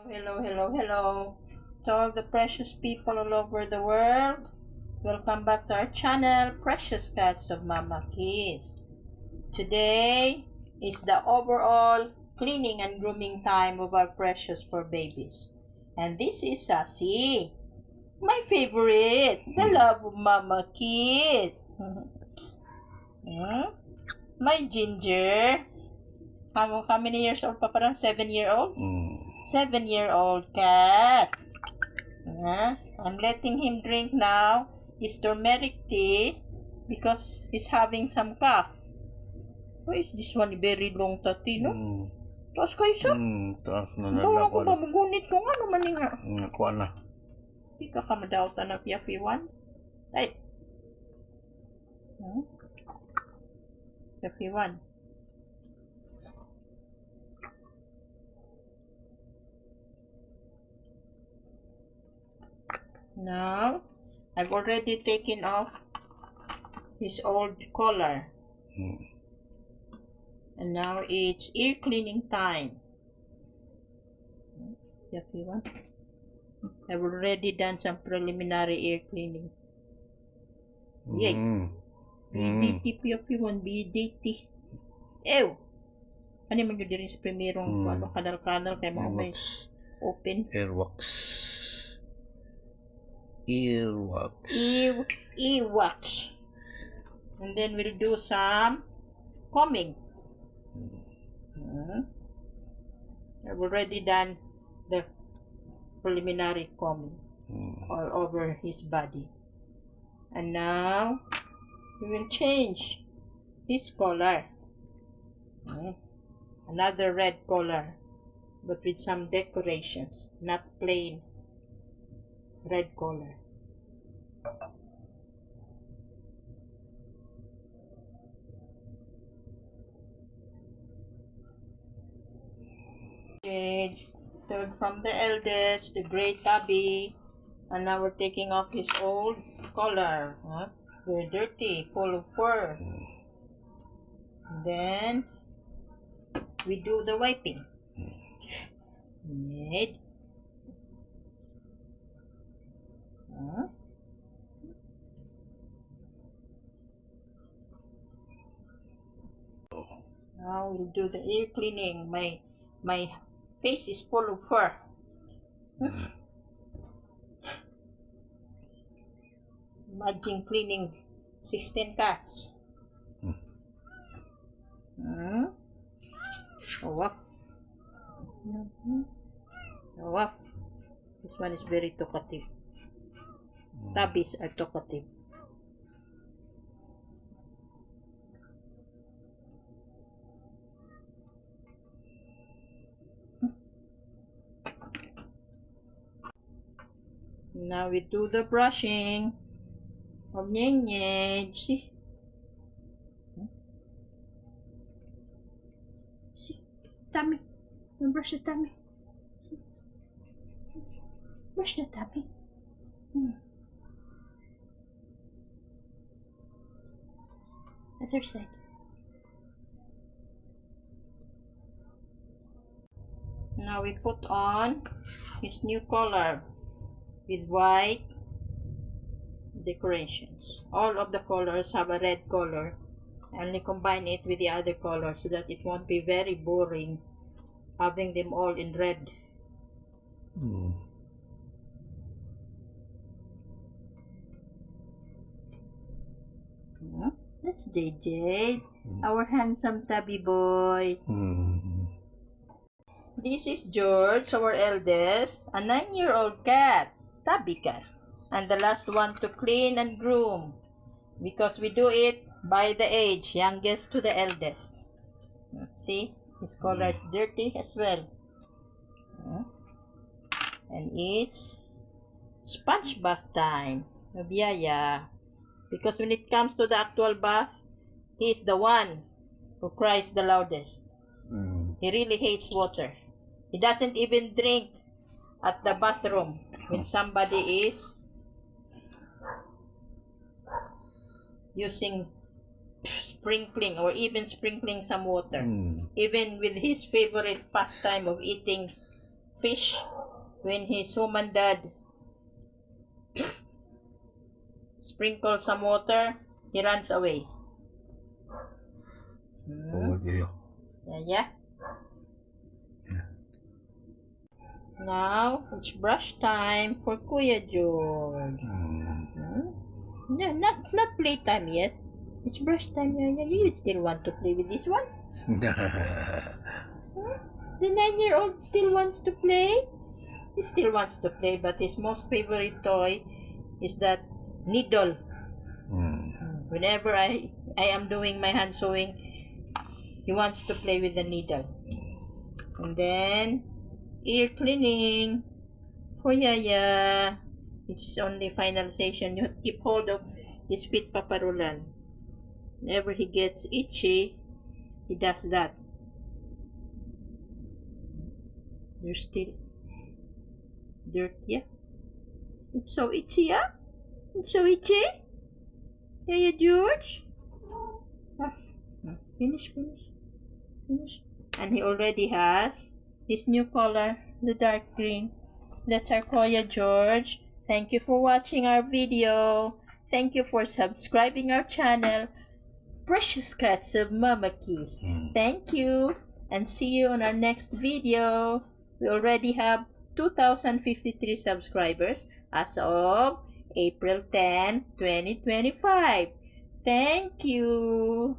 Hello, hello, hello to all the precious people all over the world. Welcome back to our channel, Precious Cats of Mama Kiss. Today is the overall cleaning and grooming time of our precious fur babies. And this is Sassy, my favorite, the love of Mama Kiss. My Ginger. How many years old pa parang? 7-year-old? 7-year-old cat. I'm letting him drink now his turmeric tea because he's having some cough. Why is this one very long tati, no? Taas kayo sa? Taas na Bawa ko nalakuan. ba magunit ko nga naman nga. Nakuha na. Di ka kamadawta na piyapiwan? Ay. Piyapiwan. Now, I've already taken off his old collar. And now it's ear cleaning time. Piyapiwan. I've already done some preliminary ear cleaning. Yay. BDT piyapiwan, BDT. Ew! Ano man yun din sa primerong kanal-kanal kaya mga may open. Earwax. Earwax. Earwax. And then we'll do some combing. I've already done the preliminary combing all over his body. And now we will change his collar. Another red collar, but with some decorations, not plain red collar. Change from the eldest, the gray tabby, and now we're taking off his old collar. Very dirty, full of fur. And then we do the wiping. Right. Now we'll do the ear cleaning. My face is full of fur. Imagine cleaning 16 cats. Oh, wow. This one is very talkative. Tabbies are talkative. Now we do the brushing of Nye. See? See? Tummy. Brush the tummy. Brush the tummy. Other side. Now we put on his new collar with white decorations. All of the colors have a red color. I only combine it with the other color so that it won't be very boring having them all in red. That's JJ, our handsome tabby boy. This is George, our eldest, a 9-year-old cat, tabby cat. And the last one to clean and groom because we do it by the age, youngest to the eldest. See, his collar is dirty as well. And it's sponge bath time of Yaya. Because when it comes to the actual bath, he's the one who cries the loudest. He really hates water. He doesn't even drink at the bathroom when somebody is using sprinkling or even sprinkling some water. Even with his favorite pastime of eating fish, when his human dad sprinkles some water, he runs away. Oh, yeah. Yeah. Now, it's brush time for Kuya George. No, not playtime yet. It's brush time. Yeah. You still want to play with this one? The 9-year-old still wants to play? He still wants to play, but his most favorite toy is that needle. Whenever I am doing my hand sewing, he wants to play with the needle. And then, ear cleaning for Yaya. It's his only final session. You keep hold of his feet, Paparulan. Whenever he gets itchy, he does that. There's still dirt, yeah? It's so itchy, yeah? It's so itchy? Yeah, George? Ah, finish. And he already has his new color, the dark green. That's our Kuya George. Thank you for watching our video. Thank you for subscribing our channel, Precious Cats of Mama Keys. Thank you, and see you on our next video. We already have 2,053 subscribers as of April 10, 2025. Thank you.